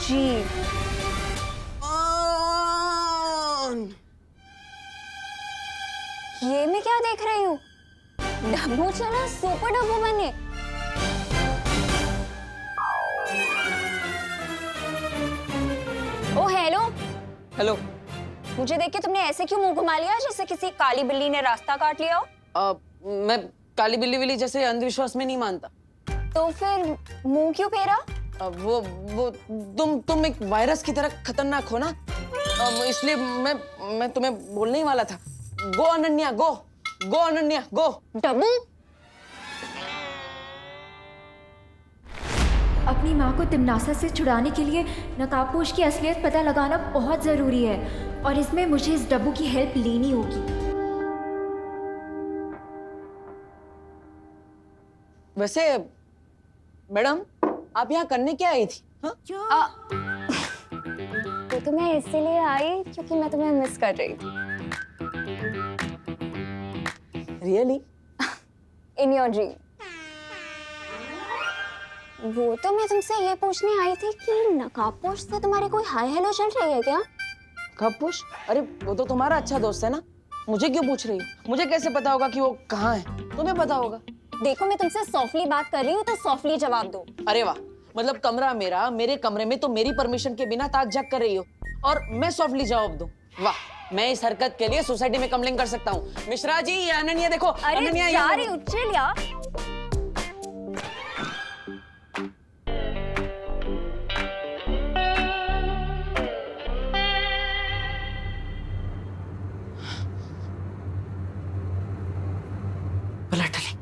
जी। ये मैं क्या देख रही हूँ? डब्बू चला सुपर डब्बू बने। ओ हेलो। हेलो। मुझे देख के तुमने ऐसे क्यों मुंह घुमा लिया जैसे किसी काली बिल्ली ने रास्ता काट लिया हो? मैं काली बिल्ली विल्ली जैसे अंधविश्वास में नहीं मानता। तो फिर मुंह क्यों फेरा? वो तुम एक वायरस की तरह खतरनाक हो ना, इसलिए मैं तुम्हें बोलने ही वाला था। गो अनन्या गो, गो अनन्या गो। डब्बू, अपनी माँ को तिम्नासा से छुड़ाने के लिए नकाबपोश की असलियत पता लगाना बहुत ज़रूरी है और इसमें मुझे इस डब्बू की हेल्प लेनी होगी। वैसे मैडम, आप यहाँ करने क्या आई थी? तो मैं इसीलिए आई क्योंकि मैं तुम्हें मिस कर रही थी। रियली? In your dream. वो तो मैं तुमसे ये पूछने आई थी कि नकाबपोश से तुम्हारी कोई हाय हेलो चल रही है क्या? नकाबपोश? अरे वो तो तुम्हारा अच्छा दोस्त है ना, मुझे क्यों पूछ रही हो? मुझे कैसे पता होगा कि वो कहाँ है? तुम्हें पता होगा। देखो, मैं तुमसे सॉफ्टली बात कर रही हूँ तो सॉफ्टली जवाब दो। अरे वाह, मतलब कमरा मेरा, मेरे कमरे में तो मेरी परमिशन के बिना ताक झाक कर रही हो और मैं सॉफ्टली जवाब दूं? वाह, मैं इस हरकत के लिए सोसाइटी में कंप्लेन कर सकता हूँ। मिश्रा जी, ये अनन्या देखो। अरे अनन्या जा रही हूँ, चिल यार। पलट ली।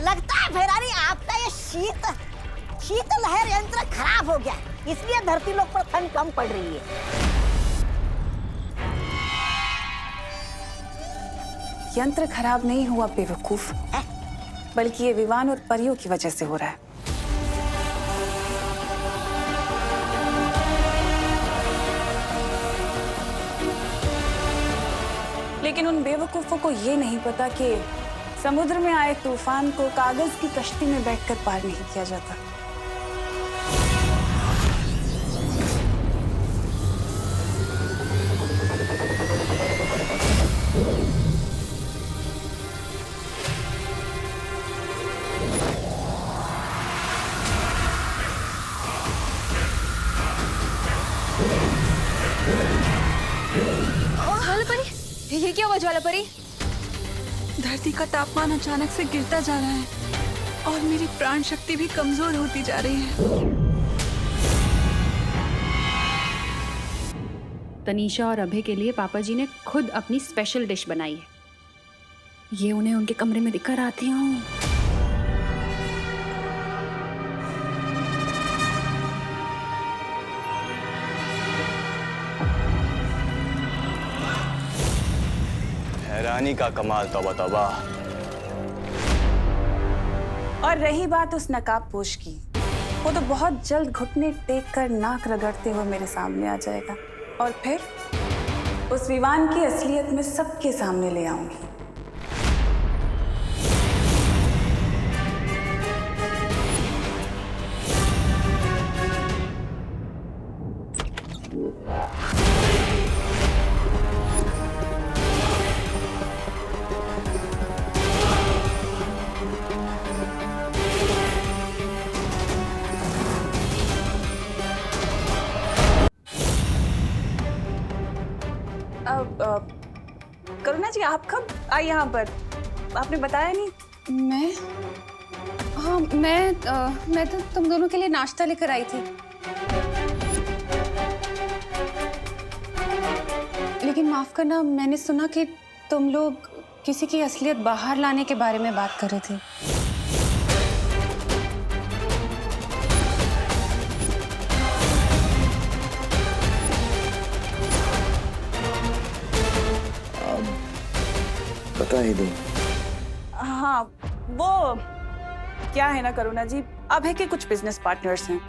लगता है फेरारी आपका ये शीत लहर यंत्र खराब हो गया, इसलिए धरती लोक पर ठंड कम पड़ रही है। यंत्र खराब नहीं हुआ बेवकूफ, बल्कि ये विमान और परियों की वजह से हो रहा है। लेकिन उन बेवकूफों को ये नहीं पता कि समुद्र में आए तूफान को कागज की कश्ती में बैठकर पार नहीं किया जाता। ज्वालापरी, ये क्या हुआ ज्वालापरी? धरती का तापमान अचानक से गिरता जा रहा है और मेरी प्राण शक्ति भी कमजोर होती जा रही है। तनीषा और अभय के लिए पापा जी ने खुद अपनी स्पेशल डिश बनाई है। ये उन्हें उनके कमरे में दिखकर आती हूँ। हैरानी का कमाल, तौबा तौबा। और रही बात उस नकाबपोश की, वो तो बहुत जल्द घुटने टेक कर नाक रगड़ते हुए मेरे सामने आ जाएगा और फिर उस विमान की असलियत में सबके सामने ले आऊंगी। करुणा जी, आप कब आई यहाँ पर? आपने बताया नहीं। मैं मैं तो तुम दोनों के लिए नाश्ता लेकर आई थी, लेकिन माफ करना, मैंने सुना कि तुम लोग किसी की असलियत बाहर लाने के बारे में बात कर रहे थे। बता ही दूं। हाँ, वो क्या है ना करुणा जी, अभय के कुछ बिजनेस पार्टनर्स हैं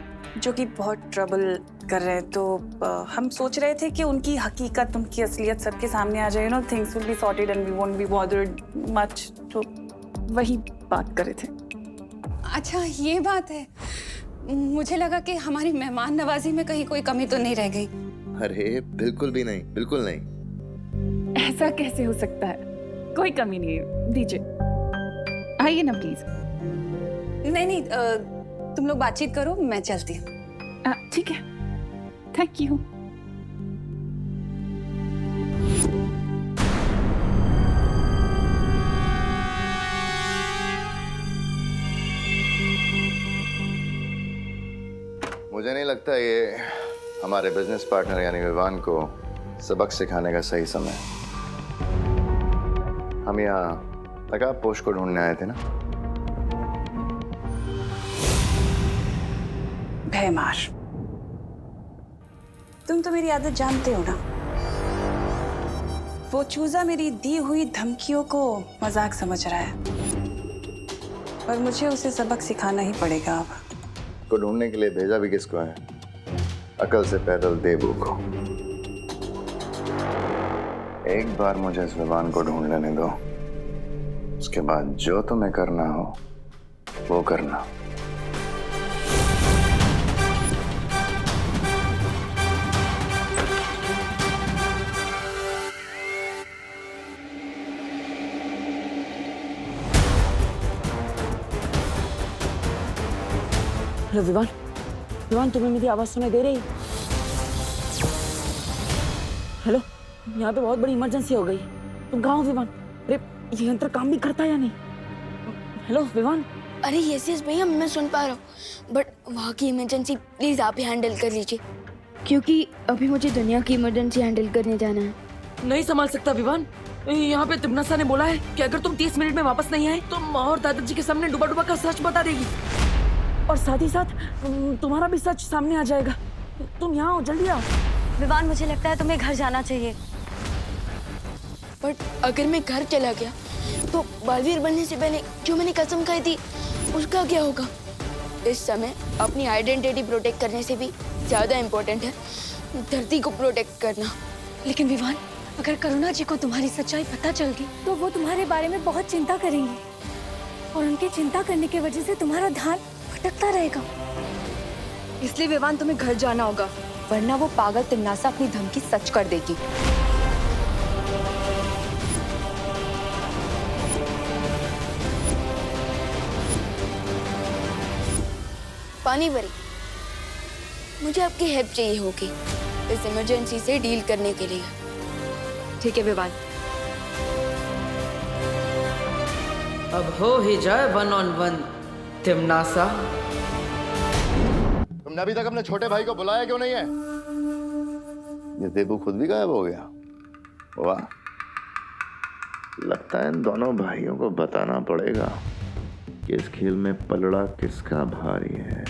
जो कि बहुत ट्रबल कर रहे हैं, तो हम सोच रहे थे कि उनकी हकीकत, उनकी असलियत सबके सामने आ जाए, things will be sorted and we won't be bothered much, तो वही बात कर रहे थे। अच्छा ये बात है, मुझे लगा कि हमारी मेहमान नवाजी में कहीं कोई कमी तो नहीं रह गई। अरे बिल्कुल भी नहीं, बिल्कुल नहीं। ऐसा कैसे हो सकता है, कोई कमी नहीं है, दीजिए, आइए ना प्लीज। नहीं, तुम लोग बातचीत करो, मैं चलती हूँ। ठीक है, थैंक यू। मुझे नहीं लगता ये हमारे बिजनेस पार्टनर यानी विवान को सबक सिखाने का सही समय है। हम यहाँ नकाबपोश को ढूंढने आए थे ना। भयमार, तुम तो मेरी आदत जानते हो ना। वो चूजा मेरी दी हुई धमकियों को मजाक समझ रहा है और मुझे उसे सबक सिखाना ही पड़ेगा। अब को ढूंढने के लिए भेजा भी किसको है? अकल से पैदल देबू को। एक बार मुझे इस विवान को ढूंढ लेने दो, उसके बाद जो तुम्हें करना हो वो करना। हेलो विवान, विवान तुम्हें मेरी आवाज सुनाई दे रही? हेलो, यहाँ पे बहुत बड़ी इमरजेंसी हो गई, तुम कहाँ हो विवान? अरे ये यंत्र काम भी करता है या नहीं? हेलो विवान। अरे यस भैया, मैं सुन पा रहा हूँ, बट वहाँ की इमरजेंसी प्लीज आप ही हैंडल कर लीजिए, क्योंकि अभी मुझे दुनिया की इमरजेंसी हैंडल करने जाना है। नहीं संभाल सकता विवान। यहाँ पे तिमनासा ने बोला है कि अगर तुम 30 मिनट में वापस नहीं आए तो माँ और दादाजी के सामने डुबा डुबा का सच बता देगी, और साथ ही साथ तुम्हारा भी सच सामने आ जाएगा। तुम यहाँ आओ, जल्दी आओ। विवान, मुझे लगता है तुम्हें घर जाना चाहिए। बट अगर मैं घर चला गया तो बालवीर बनने से पहले जो मैंने कसम खाई थी उसका क्या होगा? इस समय अपनी आइडेंटिटी प्रोटेक्ट करने से भी ज्यादा इम्पोर्टेंट है धरती को प्रोटेक्ट करना। लेकिन विवान, अगर करुणा जी को तुम्हारी सच्चाई पता चल गई तो वो तुम्हारे बारे में बहुत चिंता करेंगी, और उनकी चिंता करने की वजह से तुम्हारा ध्यान भटकता रहेगा। इसलिए विवान, तुम्हें घर जाना होगा, वरना वो पागल तिमनासा अपनी धमकी सच कर देगी। पानी भरी, मुझे आपकी हेल्प चाहिए होगी इस इमरजेंसी से डील करने के लिए। ठीक है विवान। अब हो ही जाए 1-on-1 तिमनासा। तुमने अभी तक अपने छोटे भाई को बुलाया क्यों नहीं है? ये देबू खुद भी गायब हो गया। वाह, लगता है इन दोनों भाइयों को बताना पड़ेगा कि इस खेल में पलड़ा किसका भारी है।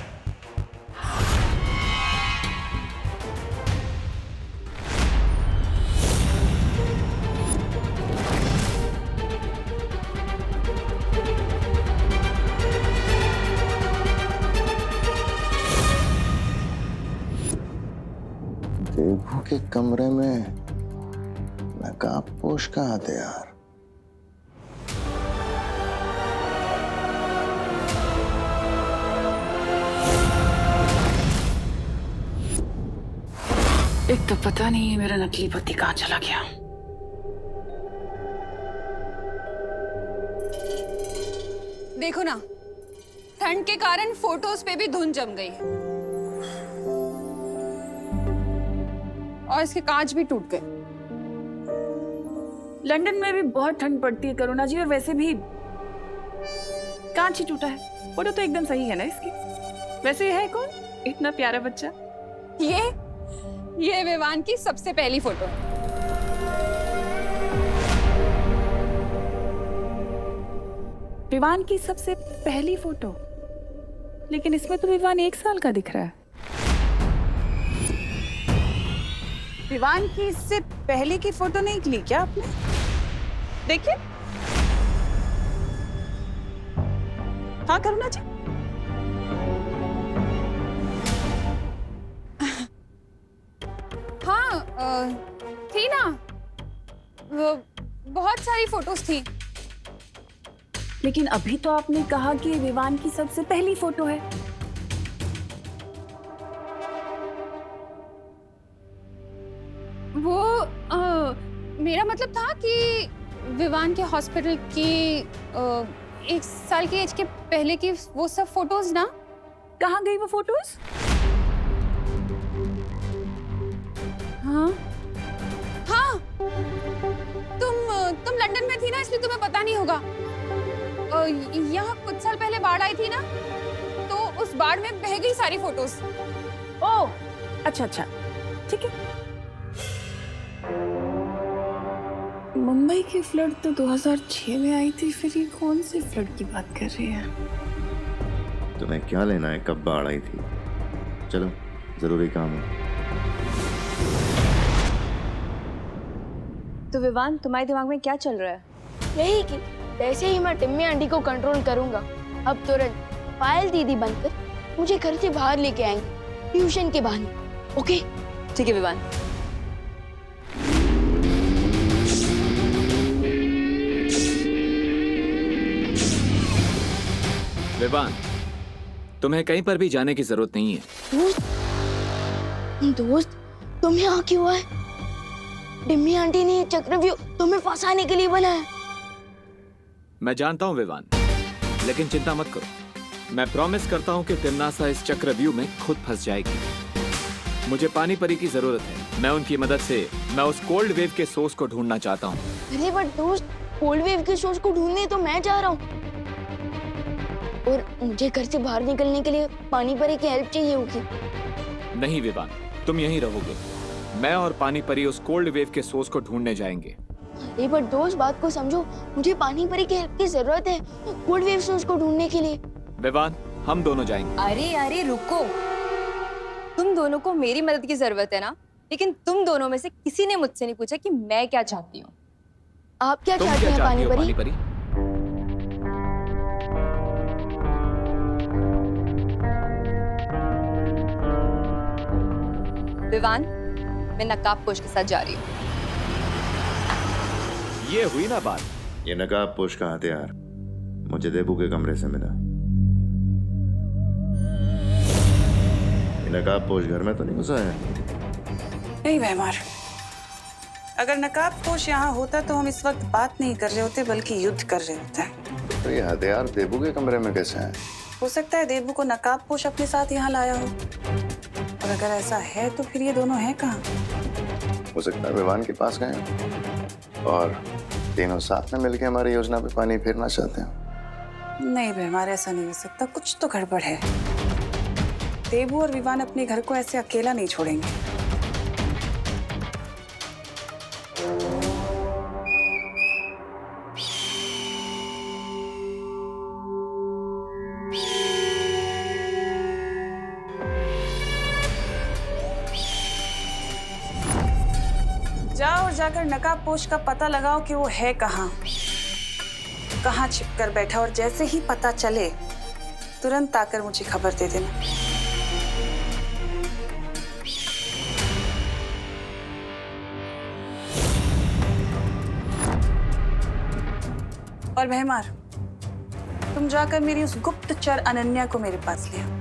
देबू के कमरे में नकाबपोश कहाँ थे यार? एक तो पता नहीं है मेरा नकली पति कहाँ चला गया। देखो ना, ठंड के कारण फोटोज पे भी धुंध जम गई है और इसके कांच भी टूट गए। लंदन में भी बहुत ठंड पड़ती है करुणा जी, और वैसे भी कांच ही टूटा है। फोटो तो एकदम सही है ना इसकी। वैसे ये है कौन इतना प्यारा बच्चा? ये विवान की सबसे पहली फोटो है। विवान की सबसे पहली फोटो? लेकिन इसमें तो विवान 1 साल का दिख रहा है। विवान की इससे पहले की फोटो नहीं ली क्या आपने? देखिए, हाँ करुणा जी। हाँ थी ना, वो बहुत सारी फोटोज थी। लेकिन अभी तो आपने कहा कि विवान की सबसे पहली फोटो है। वो मेरा मतलब था कि विवान के हॉस्पिटल की 1 साल की एज के पहले की वो सब फोटोज ना। कहाँ गई वो फोटोज? हाँ हाँ, तुम लंदन में थी ना, इसलिए तुम्हें पता नहीं होगा। यहाँ कुछ साल पहले बाढ़ आई थी ना, तो उस बाढ़ में बह गई सारी फोटोज। ओह अच्छा अच्छा, ठीक है। मुंबई की फ्लड तो 2006 में आई थी, फिर ये कौन सी फ्लड की बात कर रही है? तुम्हें क्या लेना है कब बाढ़ आई थी? चलो, जरूरी काम है। तो विवान, तुम्हारे दिमाग में क्या चल रहा है? यही कि जैसे ही मैं टिम्मी आंटी को कंट्रोल करूंगा, अब तुरंत पायल दीदी बनकर मुझे घर से बाहर लेके आएंगे ट्यूशन के बहाने। ओके? ठीक है विवान। विवान, तुम्हें कहीं पर भी जाने की जरूरत नहीं है। दोस्त तुम यहाँ क्यों आए? टिम्मी आंटी ने ये चक्रव्यूह तुम्हें फंसाने के लिए बनाया। मैं जानता हूँ विवान, लेकिन चिंता मत करो। मैं प्रॉमिस करता हूँ कि तिम्नासा इस चक्रव्यूह में खुद फंस जाएगी। मुझे पानी परी की जरूरत है। मैं उनकी मदद से मैं उस कोल्ड वेव के सोर्स को ढूंढना चाहता हूँ। अरे बट दोस्त, कोल्ड वेव के सोर्स को ढूंढने तो मैं जा रहा हूँ, और मुझे घर से बाहर निकलने के लिए पानी परी की हेल्प चाहिए होगी। नहीं विवान, तुम यहीं रहोगे। मैं और पानी परी उस कोल्ड वेव के सोर्स को ढूंढने जाएंगे। अरे बट दोस्त, बात को समझो, मुझे पानी परी की हेल्प की जरूरत है कोल्ड वेव सोर्स को ढूंढने के लिए। विवान, हम दोनों जाएंगे। अरे अरे रुको, तुम दोनों को मेरी मदद की जरूरत है ना, लेकिन तुम दोनों में से किसी ने मुझसे नहीं पूछा कि मैं क्या चाहती हूँ। आप क्या तुम चाहते हैं पानी परी? पानी परी? विवान, मैं नकाबपोश के साथ जा रही हूँ। ये हुई ना बात। ये नकाबपोश का हथियार मुझे देबू के कमरे से मिला। ये नकाबपोश घर में तो नहीं घुसा है? नहीं भैमार, अगर नकाबपोश यहाँ होता तो हम इस वक्त बात नहीं कर रहे होते, बल्कि युद्ध कर रहे होते। तो ये हथियार देबू के कमरे में कैसे है? हो सकता है देबू को नकाबपोश अपने साथ यहाँ लाया हो, और अगर ऐसा है तो फिर ये दोनों हैं कहाँ? हो सकता है विवान के पास गए और तीनों साथ में मिलकर हमारी योजना पे पानी फेरना चाहते हैं। नहीं भैमार, ऐसा नहीं हो सकता, कुछ तो गड़बड़ है। देबू और विवान अपने घर को ऐसे अकेला नहीं छोड़ेंगे। जाओ और जाकर नकाबपोश का पता लगाओ कि वो है कहाँ छिप कर बैठा, और जैसे ही पता चले तुरंत आकर मुझे खबर दे देना। और भैमार, तुम जाकर मेरी उस गुप्तचर अनन्या को मेरे पास ले आओ।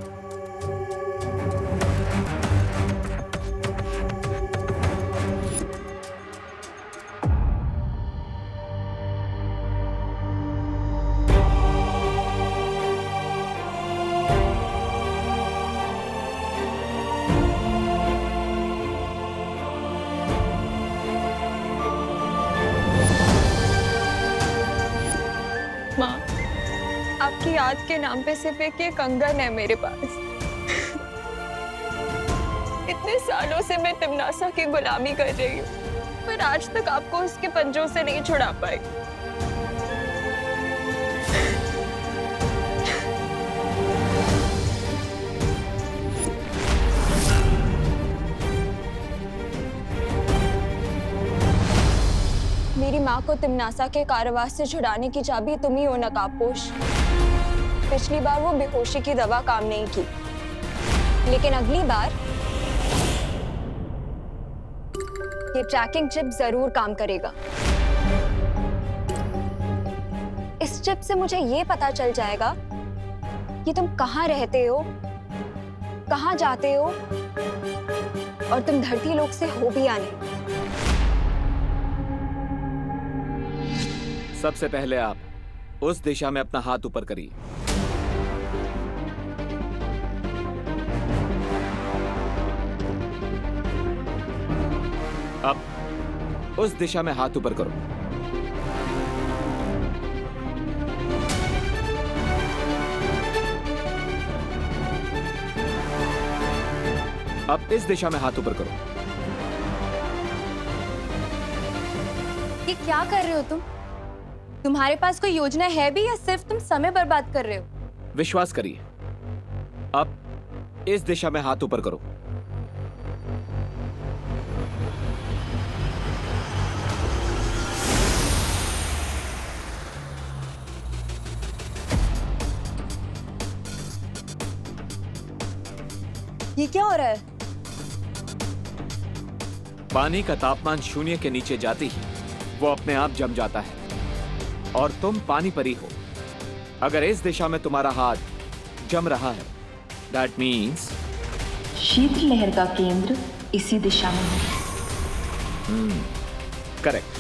माँ, आपकी याद के नाम पे सिर्फ एक ये कंगन है मेरे पास। इतने सालों से मैं तिम्नासा की गुलामी कर रही हूँ, पर आज तक आपको उसके पंजों से नहीं छुड़ा पाई। मेरी माँ को तिमनासा के कारावास से छुड़ाने की चाबी तुम ही हो नकाबपोश। पिछली बार वो बेहोशी की दवा काम नहीं की, लेकिन अगली बार ये ट्रैकिंग चिप जरूर काम करेगा। इस चिप से मुझे ये पता चल जाएगा कि तुम कहाँ रहते हो, कहाँ जाते हो, और तुम धरती लोक से हो भी या नहीं। सबसे पहले आप उस दिशा में अपना हाथ ऊपर करिए। अब उस दिशा में हाथ ऊपर करो। अब इस दिशा में हाथ ऊपर करो। ये क्या कर रहे हो तुम? तुम्हारे पास कोई योजना है भी या सिर्फ तुम समय बर्बाद कर रहे हो? विश्वास करिए। अब इस दिशा में हाथ ऊपर करो। ये क्या हो रहा है? पानी का तापमान शून्य के नीचे जाते ही वो अपने आप जम जाता है और तुम पानी परी हो। अगर इस दिशा में तुम्हारा हाथ जम रहा है, दैट मीन्स शीतलहर का केंद्र इसी दिशा में है। करेक्ट।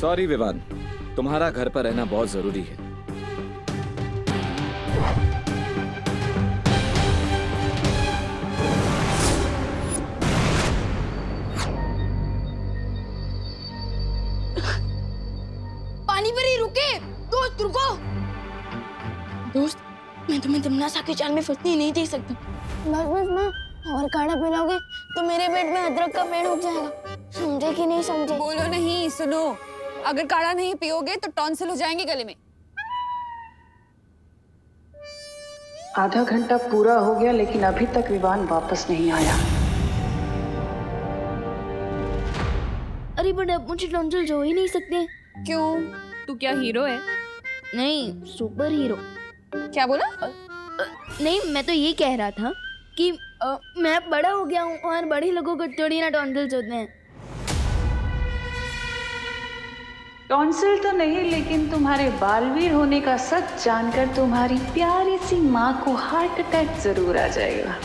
सॉरी विवान, तुम्हारा घर पर रहना बहुत जरूरी है। पानी पर ही रुके। दोस्त रुको। दोस्त, मैं तुम्हें तिमनासा की चाल में फंसने नहीं दे सकता। बस बस माँ, और काढ़ा पिलाओगे तो मेरे पेट में अदरक का पेड़ उग जाएगा। समझे कि नहीं समझे? बोलो नहीं, सुनो। अगर काढ़ा नहीं पियोगे तो टॉन्सिल हो जाएंगे गले में। आधा घंटा पूरा हो गया लेकिन अभी तक विवान वापस नहीं आया। अरे बट अब मुझे टॉन्सिल हो ही नहीं सकते। क्यों? तू क्या हीरो है? नहीं, सुपर हीरो। क्या बोला? नहीं, मैं तो ये कह रहा था कि मैं बड़ा हो गया हूँ और बड़े लोगों को थोड़ी ना टॉन्सिल्स होते हैं। टॉन्सिल तो नहीं, लेकिन तुम्हारे बालवीर होने का सच जानकर तुम्हारी प्यारी सी माँ को हार्ट अटैक जरूर आ जाएगा।